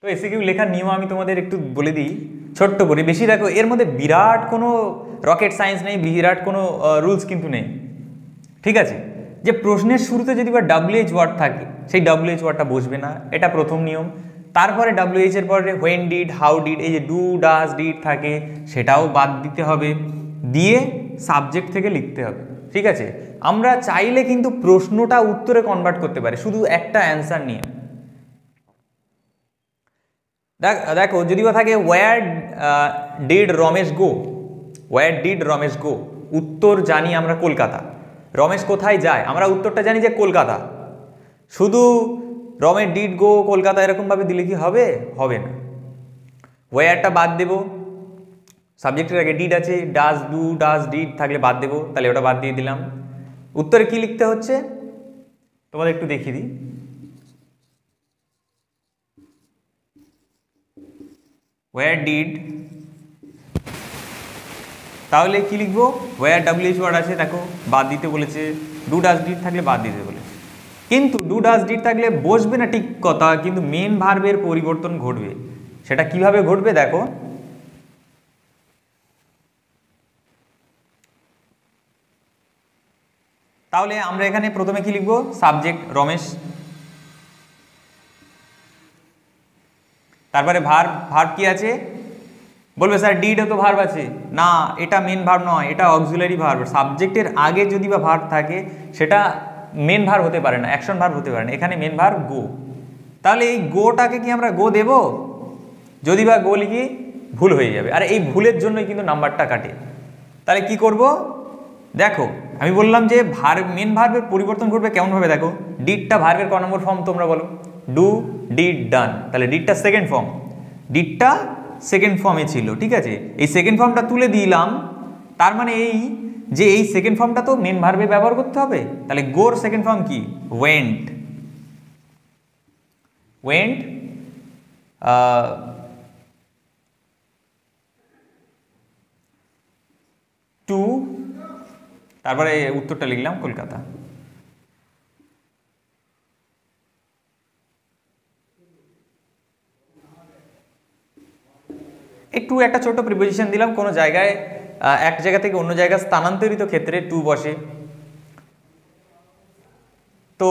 তো এসিকিউ লেখার নিয়ম আমি তোমাদের একটু বলে দিই ছোট্ট করে, বেশি দেখো এর মধ্যে বিরাট কোনো রকেট সায়েন্স নেই, বিরাট কোনো রুলস কিন্তু নেই, ঠিক আছে। যে প্রশ্নের শুরুতে যদি বা WH ওয়ার্ড থাকে সেই WH ওয়ার্ডটা বসবে না, এটা প্রথম নিয়ম। তারপরে WH এর পরে হোয়েন ডিড, হাউ ডিড, এই যে ডু ডাজ ডিড থাকে সেটাও বাদ দিতে হবে, দিয়ে সাবজেক্ট থেকে লিখতে হবে, ঠিক আছে। আমরা চাইলে কিন্তু প্রশ্নটা উত্তরে কনভার্ট করতে পারি শুধু একটা অ্যান্সার নিয়ে। দেখো যদি বা থাকে where did Ramesh go, where did Ramesh go, উত্তর জানি আমরা কলকাতা। রমেশ কোথায় যায়, আমরা উত্তরটা জানি যে কলকাতা। শুধু রমেশ ডিড গো কলকাতা এরকমভাবে দিলে কি হবে? হবে না। ওয়্যারটা বাদ দেব, সাবজেক্টের আগে ডিড আছে, ডাজ ডু ডাজ ডিড থাকলে বাদ দেবো, তাহলে ওটা বাদ দিয়ে দিলাম। উত্তরে কি লিখতে হচ্ছে তোমাদের একটু দেখিয়ে দিই। ওয়্যার ডিড, তাহলে কি লিখবো? ওয়্যার WH ওয়ার্ড আছে দেখো বাদ দিতে বলেছে, ডু ডাজ ডিড থাকলে বাদ দিতে বলেছে। কিন্তু ডু ডাজ ডিড থাকলে বসবে না ঠিক কথা, কিন্তু মেন ভার্বের পরিবর্তন ঘটবে। সেটা কিভাবে ঘটবে দেখো, তাহলে আমরা এখানে প্রথমে কি লিখবো? সাবজেক্ট রমেশ, তারপরে ভার্ব, ভার্ব কি আছে? বলবে স্যার ডিডে তো ভার্ব আছে। না, এটা মেন ভার্ব নয়, এটা অক্সিলারি ভার্ব। সাবজেক্টের আগে যদি বা ভার্ব থাকে সেটা মেন ভার্ব হতে পারে না, অ্যাকশন ভার্ব হতে পারে না। এখানে মেন ভার্ব গো, তাহলে এই গোটাকে কি আমরা গো দেব? যদি বা গো লিখি ভুল হয়ে যাবে, আর এই ভুলের জন্যই কিন্তু নাম্বারটা কাটে। তাহলে কি করব দেখো, আমি বললাম যে ভার্ব, মেন ভার্বের পরিবর্তন ঘটবে কেমনভাবে দেখো। ডিডটা ভার্বের ক নম্বর ফর্ম তোমরা বলো? ডু ডিড ডান, তাহলে ডিডটা সেকেন্ড ফর্ম, ডিডটা সেকেন্ড ফর্মে ছিল, ঠিক আছে। এই সেকেন্ড ফর্মটা তুলে দিলাম, তার মানে এই যে এই সেকেন্ড ফর্মটা তো মেন ভার্বে ব্যবহার করতে হবে। তাহলে গোর সেকেন্ড ফর্ম কি? ওয়েন্ট, ওয়েন্ট টু, তারপরে উত্তরটা লিখলাম কলকাতা। একটু একটা ছোট প্রিপোজিশন দিলাম, কোনো জায়গায় এক জায়গা থেকে অন্য জায়গায় স্থানান্তরিত ক্ষেত্রে টু বসে। তো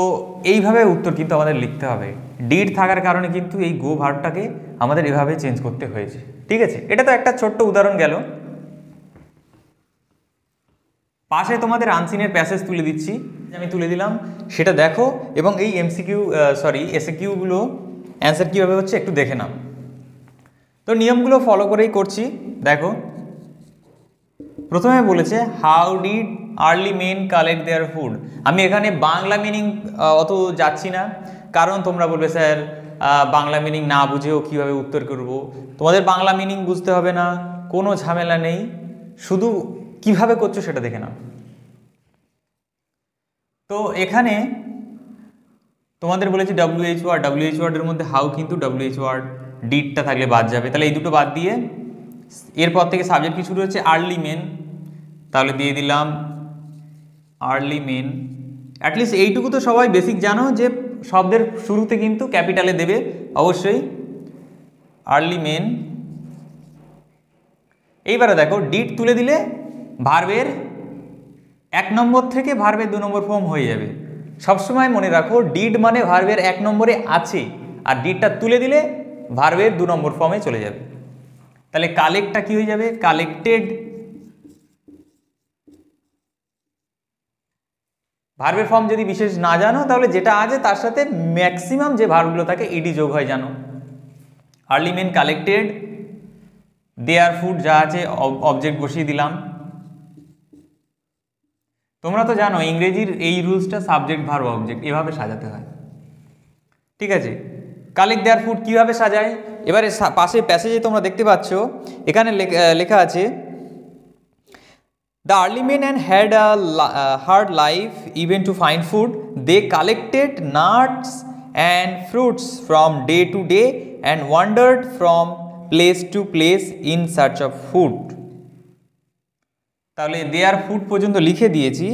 এইভাবে উত্তর কিন্তু আমাদের লিখতে হবে। ডিড থাকার কারণে কিন্তু এই গো ভার্বটাকে আমাদের এভাবে চেঞ্জ করতে হয়েছে, ঠিক আছে। এটা তো একটা ছোট্ট উদাহরণ গেল। পাশে তোমাদের আনসিনের প্যাসেজ তুলে দিচ্ছি, আমি তুলে দিলাম, সেটা দেখো এবং এই এসএকিউগুলো অ্যান্সার কীভাবে হচ্ছে একটু দেখে নাও। তো নিয়মগুলো ফলো করেই করছি। দেখো প্রথমে বলেছে how did early men collect their food. আমি এখানে বাংলা মিনিং অত যাচ্ছি না, কারণ তোমরা বলবে স্যার বাংলা মিনিং না বুঝেও কীভাবে উত্তর করব। তোমাদের বাংলা মিনিং বুঝতে হবে না, কোনো ঝামেলা নেই, শুধু কিভাবে করছো সেটা দেখে নাও। তো এখানে তোমাদের বলেছি WH ওয়ার্ড, WH ওয়ার্ডের মধ্যে হাউ কিন্তু WH ওয়ার্ড, ডিডটা থাকলে বাদ যাবে, তাহলে এই দুটো বাদ দিয়ে এরপর থেকে সাবজেক্ট কি শুরু হচ্ছে? আর্লি মেন, তাহলে দিয়ে দিলাম আর্লি মেন। অ্যাটলিস্ট এইটুকু তো সবাই বেসিক জানো যে শব্দের শুরুতে কিন্তু ক্যাপিটালে দেবে অবশ্যই, আর্লি মেন। এইবারে দেখো ডিড তুলে দিলে ভার্বের 1 নম্বর থেকে ভার্বের 2 নম্বর ফর্ম হয়ে যাবে। সবসময় মনে রাখো ডিড মানে ভার্বের 1 নম্বরে আছে, আর ডিডটা তুলে দিলে ভার্বের 2 নম্বর ফর্মে চলে যাবে। তাহলে কালেক্টটা কি হয়ে যাবে? কালেক্টেড। ভার্বের ফর্ম যদি বিশেষ না জানো তাহলে যেটা আছে তার সাথে ম্যাক্সিমাম যে ভার্বগুলো থাকে ইডি যোগ হয় জানো। Early men collected their food, যা আছে অবজেক্ট বসিয়ে দিলাম। তোমরা তো জানো ইংরেজির এই রুলসটা সাবজেক্ট ভার্ব অবজেক্ট এভাবে সাজাতে হয়, ঠিক আছে। কালেক্ট দেয়ার ফুড কীভাবে সাজায়? এবারে পাশে প্যাসেজে তোমরা দেখতে পাচ্ছ, এখানে লেখা আছে The early men and had a hard life even to find food. They collected nuts and fruits from day to day and wandered from place to place in search of food. তাহলে their food পর্যন্ত লিখে দিয়েছি,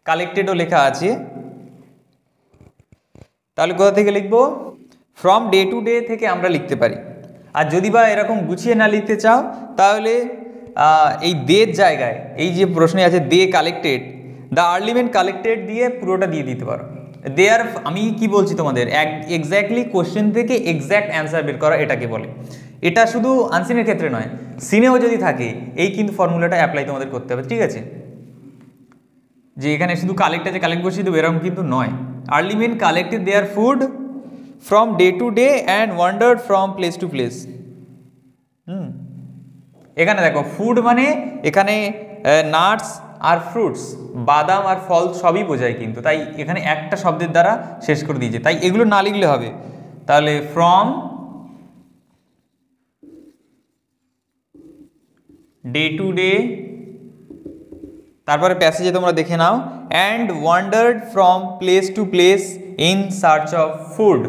কালেক্টেডও লেখা আছে। তাহলে কোথা থেকে লিখবো? ফ্রম ডে টু ডে থেকে আমরা লিখতে পারি। আর যদি বা এরকম গুছিয়ে না লিখতে চাও তাহলে এই দের জায়গায় এই যে প্রশ্নে আছে দে কালেক্টেড, দ্য আর্লিমেন্ট কালেক্টেড দিয়ে পুরোটা দিয়ে দিতে পারো। দে আর, আমি কি বলছি তোমাদের, এক্স্যাক্টলি কোশ্চেন থেকে এক্স্যাক্ট অ্যান্সার বের করা এটাকে বলে। এটা শুধু আনসিনের ক্ষেত্রে নয়, সিনেও যদি থাকে এই কিন্তু ফর্মুলাটা অ্যাপ্লাই তোমাদের করতে হবে, ঠিক আছে? যে এখানে শুধু কালেক্ট আছে, কালেক্ট বসিয়ে দেবো এরকম কিন্তু নয়। Early men collected their food from day to day and wandered from place to place. এখানে দেখো ফুড মানে এখানে নাটস আর ফ্রুটস, বাদাম আর ফল সবই বোঝায় কিন্তু, তাই এখানে একটা শব্দের দ্বারা শেষ করে দিয়েছে, তাই এগুলো না লিখলে হবে। তাহলে ফ্রম ডে টু ডে, তারপরে প্যাসেজে তোমরা দেখে নাও, and wandered from place to place in search of food,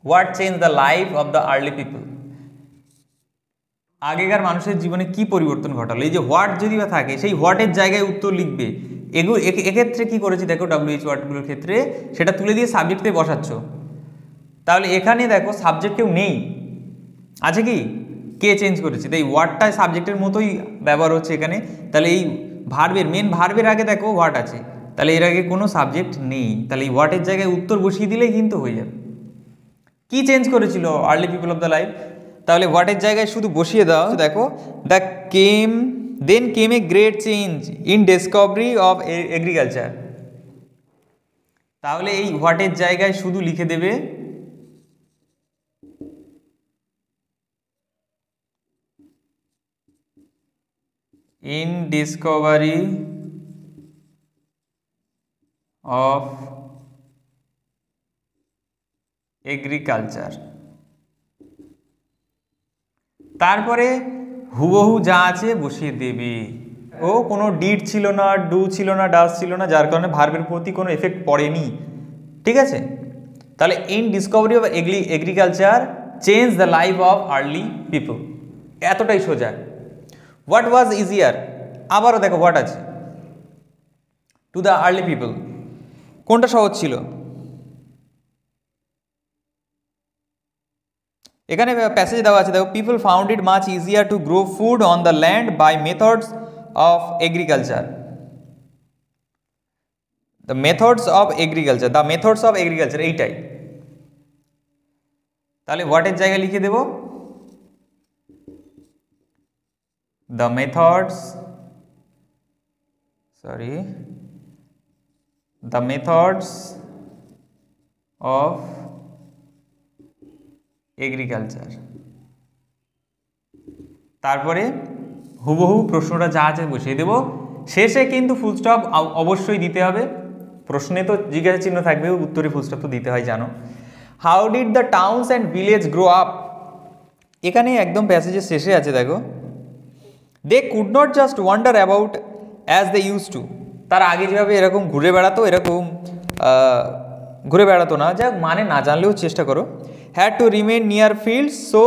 what change the life of the early people. আগেকার মানুষের জীবনে কি পরিবর্তন ঘটালো, এই যে হোয়াট যদি বা থাকে সেই হোয়াটের জায়গায় উত্তর লিখবে। এক্ষেত্রে কি করেছি দেখো, WH ওয়ার্ডগুলোর ক্ষেত্রে সেটা তুলে দিয়ে সাবজেক্টে বসাচ্ছ। তাহলে এখানে দেখো সাবজেক্ট কেউ নেই, আছে কি, কে চেঞ্জ করেছে, তাই ওয়ার্ডটা সাবজেক্টের মতোই ব্যবহার হচ্ছে এখানে। তাহলে এই ভার্বের মেন ভার্বের আগে দেখো হোয়াট আছে, তাহলে এর আগে কোনো সাবজেক্ট নেই, তাহলে এই হোয়াটের জায়গায় উত্তর বসিয়ে দিলেই কিন্তু হয়ে যাবে। কি চেঞ্জ করেছিল early people of the life, তাহলে হোয়াটের জায়গায় শুধু বসিয়ে দাও। দেখো then came a great change in discovery of agriculture, তাহলে এই হোয়াটের জায়গায় শুধু লিখে দেবে in discovery of agriculture, তারপরে হুবহু যা আছে বসিয়ে দেবে। ও কোনো ডিড ছিল না, ডু ছিল না, ডাস ছিল না, যার কারণে ভার্বের প্রতি কোনো এফেক্ট পড়েনি, ঠিক আছে? তাহলে in discovery of agriculture change the life of early people, এতটাই সোজা। হোয়াট ওয়াজ ইজিয়ার, আবারও দেখো হোয়াট আছে, টু দ্য আর্লি পিপল, কোনটা সহজ ছিল? এখানে প্যাসেজ দেওয়া আছে, দেখো people found it much easier to grow food on the land by methods of agriculture. The methods of agriculture, the methods of agriculture এইটাই। তাহলে হোয়াটের জায়গায় লিখে দেব the methods of agriculture, তারপরে হুবহু প্রশ্নটা যা আছে বসিয়ে দেব। শেষে কিন্তু ফুল স্টপ অবশ্যই দিতে হবে, প্রশ্নে তো জিজ্ঞাসা চিহ্ন থাকবে, উত্তরে ফুল স্টপ তো দিতে হয় জানো। How did the towns and village grow up, এখানে একদম প্যাসেজের শেষে আছে দেখো, they could not just wander about as they use to, তার আগে যেভাবে এরকম ঘুরে বেড়াতো এরকম ঘুরে বেড়াতো না, যা মানে না জানলেও চেষ্টা করো। Had to remain near fields so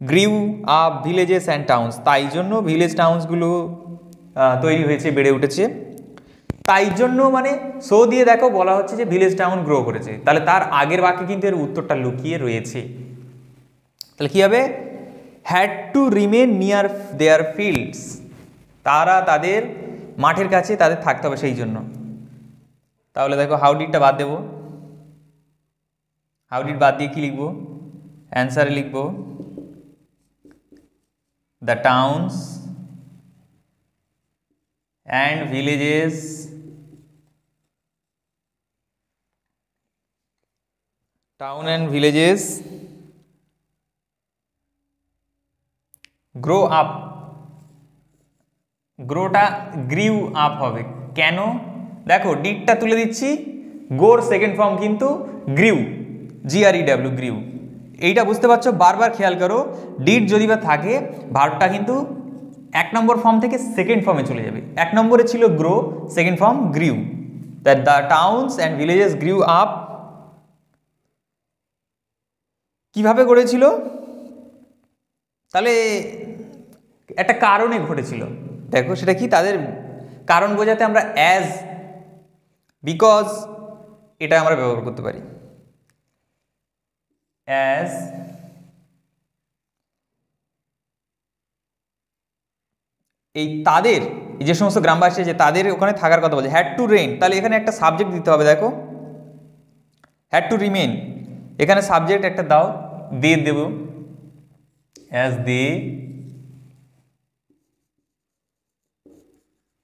grew up villages and towns, তাই জন্য ভিলেজ টাউন্সগুলো তৈরি হয়েছে, বেড়ে উঠেছে। তাই জন্য মানে সো দিয়ে দেখো বলা হচ্ছে যে ভিলেজ টাউন গ্রো করেছে, তাহলে তার আগের বাক্যে কিন্তু এর উত্তরটা লুকিয়ে রয়েছে। তাহলে কী হবে, had to remain near their fields, তারা তাদের মাঠের কাছে তাদের থাকতে হবে সেই জন্য। তাহলে দেখো হাউ ডিডটা বাদ দেবো, হাউ ডিড বাদ দিয়ে কি লিখবো, অ্যান্সারে লিখবো the towns and villages grow up, গ্রোটা গ্রিউ আপ হবে, কেন দেখো ডিডটা তুলে দিচ্ছি, গোর সেকেন্ড ফর্ম কিন্তু গ্রিউ, GREW গ্রিউ, এইটা বুঝতে পারছো, বারবার খেয়াল করো, ডিড যদি বা থাকে ভার্বটা কিন্তু 1 নম্বর ফর্ম থেকে সেকেন্ড ফর্মে চলে যাবে। 1 নম্বরে ছিল grow, second form গ্রিউ, that the towns and villages grew up. কিভাবে গড়েছিল, তাহলে একটা কারণে ঘটেছিল, দেখো সেটা কি, তাদের কারণ বোঝাতে আমরা অ্যাজ, বিকজ এটা আমরা ব্যবহার করতে পারি। অ্যাজ এই তাদের যে সমস্ত গ্রামবাসী আছে তাদের ওখানে থাকার কথা বলছে, হ্যাড টু রেইন, তাহলে এখানে একটা সাবজেক্ট দিতে হবে। দেখো হ্যাড টু রিমেন, এখানে সাবজেক্ট একটা দাও, দে দেব, অ্যাজ দে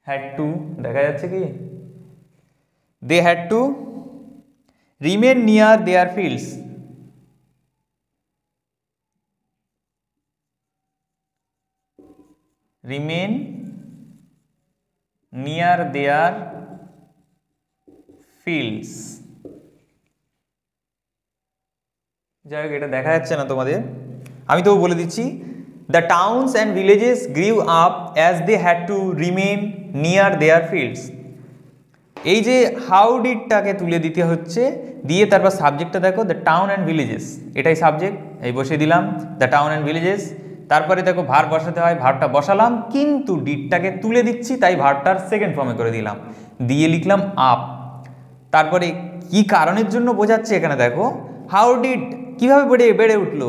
হ্যাড টু, দেখা যাচ্ছে কি, they had to remain near their fields, remain near their fields. যাই হোক, এটা দেখা যাচ্ছে না তোমাদের, আমি তো বলে দিচ্ছি। The towns and villages grew up as they had to remain near their fields. এই যে হাউ ডিডটাকে তুলে দিতে হচ্ছে, দিয়ে তারপর সাবজেক্টটা দেখো, দ্য টাউন অ্যান্ড ভিলেজেস, এটাই সাবজেক্ট, এই বসিয়ে দিলাম দ্য টাউন অ্যান্ড ভিলেজেস। তারপরে দেখো ভার্ব বসাতে হয়, ভার্বটা বসালাম, কিন্তু ডিডটাকে তুলে দিচ্ছি, তাই ভার্বটার সেকেন্ড ফর্মে করে দিলাম, দিয়ে লিখলাম আপ। তারপরে কি কারণের জন্য বোঝাচ্ছে এখানে দেখো, হাউ ডিড কীভাবে বেড়ে উঠলো,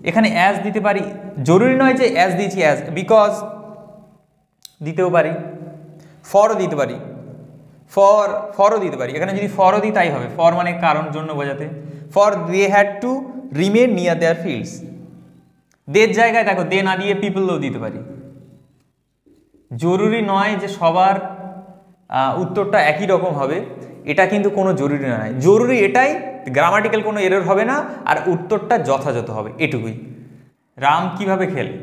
এখানে অ্যাজ দিতে পারি, জরুরি নয় যে অ্যাজ দিয়েছি অ্যাজ, বিকজ দিতেও পারি, ফরও দিতে পারি, ফরও দিতে পারি, এখানে যদি ফরও দিই তাই হবে, ফর মানে কারণ জন্য বোঝাতে, for they had to remain near their fields. দের জায়গায় দেখো দে না দিয়ে পিপলও দিতে পারি, জরুরি নয় যে সবার উত্তরটা একই রকম হবে, এটা কিন্তু কোনো জরুরি নয়, জরুরি এটাই গ্রামাটিক্যাল কোনো এরর হবে না আর উত্তরটা যথাযথ হবে, এটুকুই। রাম কিভাবে খেলে,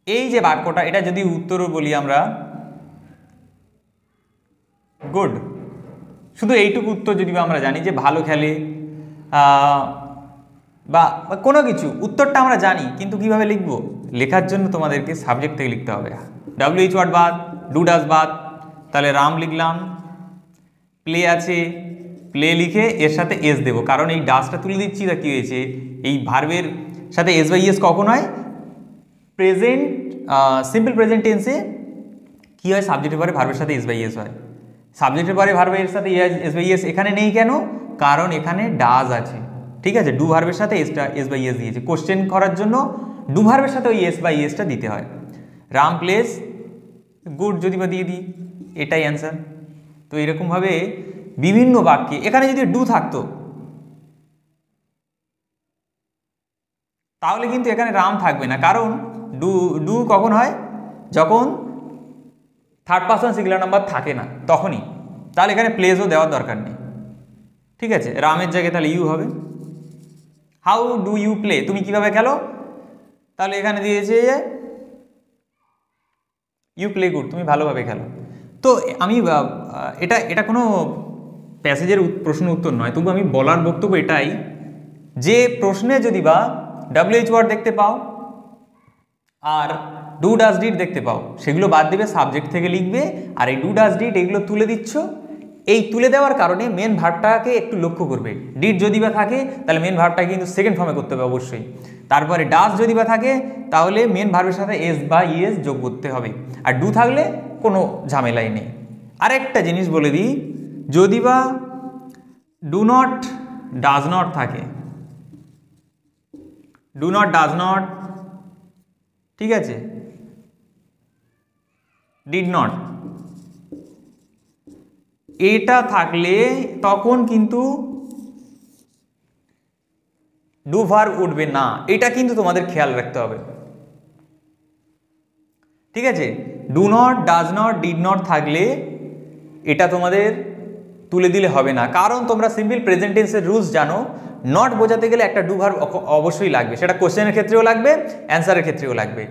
এই যে বাক্যটা, এটা যদি উত্তরও বলি আমরা গুড, শুধু এইটুকু উত্তর যদি আমরা জানি যে ভালো খেলে বা কোনো কিছু, উত্তরটা আমরা জানি, কিন্তু কিভাবে লিখবো, লেখার জন্য তোমাদেরকে সাবজেক্ট থেকে লিখতে হবে, WH ওয়ার্ড বাদ, ডু ডাজ বাদ, তাহলে রাম লিখলাম, প্লে আছে, প্লে লিখে এর সাথে এস দেবো, কারণ এই ডাজটা তুলে দিচ্ছি, তা কী হয়েছে, এই ভার্বের সাথে এস বাই এস কখন হয়, প্রেজেন্ট সিম্পল প্রেজেন্ট টেন্সে কী হয়, সাবজেক্টের পরে ভার্বের সাথে এস বাই এস হয়, সাবজেক্টের পরে ভার্বের সাথে এস বাই এস এখানে নেই কেন, কারণ এখানে ডাজ আছে, ঠিক আছে, ডু ভার্বের সাথে এস বাই এস দিয়েছে, কোশ্চেন করার জন্য ডু ভার্বের সাথে ওই এস বাই এসটা দিতে হয়। রাম প্লেস গুড যদি বা দিয়ে দিই, এটাই অ্যান্সার। তো এরকমভাবে বিভিন্ন বাক্যে, এখানে যদি ডু থাকতো তাহলে কিন্তু এখানে রাম থাকবে না, কারণ ডু কখন হয়, যখন থার্ড পারসন সিঙ্গুলার নাম্বার থাকে না তখনই, তাহলে এখানে প্লেসও দেওয়ার দরকার নেই, ঠিক আছে, রামের জায়গায় তাহলে ইউ হবে। হাউ ডু ইউ প্লে, তুমি কিভাবে খেলো, তাহলে এখানে দিয়েছে ইউ প্লে গুড, তুমি ভালোভাবে খেলো। তো আমি এটা কোনো প্যাসেজের প্রশ্ন উত্তর নয়, তবু আমি বলার বক্তব্য এটাই যে প্রশ্নে যদি বা WH ওয়ার্ড দেখতে পাও আর ডু ডাজ ডিড দেখতে পাও, সেগুলো বাদ দিবে, সাবজেক্ট থেকে লিখবে, আর এই ডু ডাজ ডিড এগুলো তুলে দিচ্ছ, এই তুলে দেওয়ার কারণে মেন ভার্বটাকে একটু লক্ষ্য করবে, ডিড যদি বা থাকে তাহলে মেন ভার্বটাকে কিন্তু সেকেন্ড ফর্মে করতে হবে অবশ্যই, তারপরে ডাজ যদি বা থাকে তাহলে মেন ভার্বের সাথে এস বা ইএস যোগ করতে হবে, আর ডু থাকলে কোনো ঝামেলাই নেই। আরেকটা জিনিস বলে দিই, যদি বা ডু নট ডাজ নট থাকে, ডু নট ডাজ নট, ঠিক আছে, ডিড নট, এটা থাকলে তখন কিন্তু ডু ভার্ব উঠবে না, এটা কিন্তু তোমাদের খেয়াল রাখতে হবে, ঠিক আছে, do not does not did not থাকলে এটা তোমাদের তুলে দিলে হবে না, কারণ তোমরা সিম্পল প্রেজেন্ট টেন্সের রুলস জানো, নট বোঝাতে গেলে একটা ডু ভার্ব অবশ্যই লাগবে, সেটা কোশ্চেনের ক্ষেত্রেও লাগবে, অ্যান্সারের ক্ষেত্রেও লাগবে।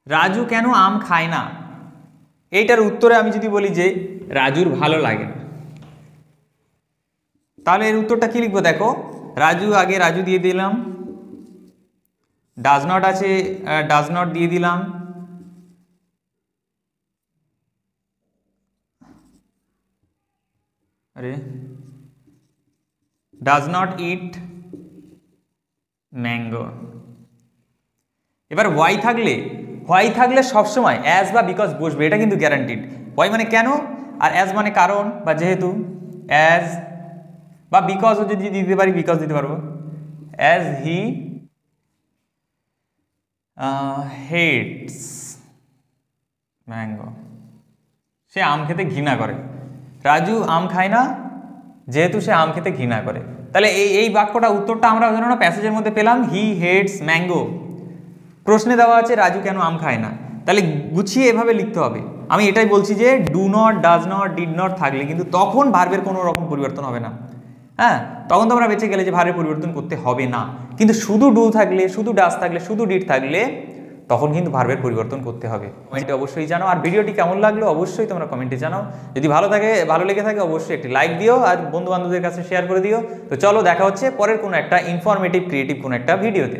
রাজু কেন আম খায় না, এইটার উত্তরে আমি যদি বলি যে রাজুর ভালো লাগে না, তাহলে এর উত্তরটা কি লিখবো, দেখো রাজু, আগে রাজু দিয়ে দিলাম, ডাজ নট আছে, ডাজ নট দিয়ে দিলাম, আরে ডাজ নট ইট ম্যাঙ্গো। এবার ওয়াই থাকলে সবসময় অ্যাজ বা বিকজ বসবে, এটা কিন্তু গ্যারান্টিড। ওয়াই মানে কেন, আর অ্যাজ মানে কারণ বা যেহেতু, অ্যাজ বা বিকজও যদি দিতে পারি বিকজ দিতে পারবো, অ্যাজ হি হেটস ম্যাঙ্গো, সে আম খেতে ঘৃণা করে। রাজু আম খায় না যেহেতু সে আম খেতে ঘৃণা করে। তাহলে এই বাক্যটা উত্তরটা আমরা ধরুন প্যাসেজের মধ্যে পেলাম, হি হেটস ম্যাঙ্গো। প্রশ্নে দেওয়া আছে রাজু কেন আম খায় না, তাহলে গুছিয়ে এভাবে লিখতে হবে। আমি এটাই বলছি যে do not, does not, did not থাকলে কিন্তু তখন ভার্বের কোনো রকম পরিবর্তন হবে না। হ্যাঁ, তখন তোমরা বেঁচে গেলে যে ভার্বের পরিবর্তন করতে হবে না। কিন্তু শুধু ডু থাকলে, শুধু ডাজ থাকলে, শুধু ডিড থাকলে তখন কিন্তু ভার্বের পরিবর্তন করতে হবে। কমেন্টে অবশ্যই জানাও, আর ভিডিওটি কেমন লাগলো অবশ্যই তোমরা কমেন্টে জানাও। যদি ভালো লেগে থাকে অবশ্যই একটি লাইক দিও আর বন্ধু বান্ধবদের কাছে শেয়ার করে দিও। তো চলো দেখা হচ্ছে পরের কোনো একটা ইনফরমেটিভ ক্রিয়েটিভ কোনো একটা ভিডিওতে।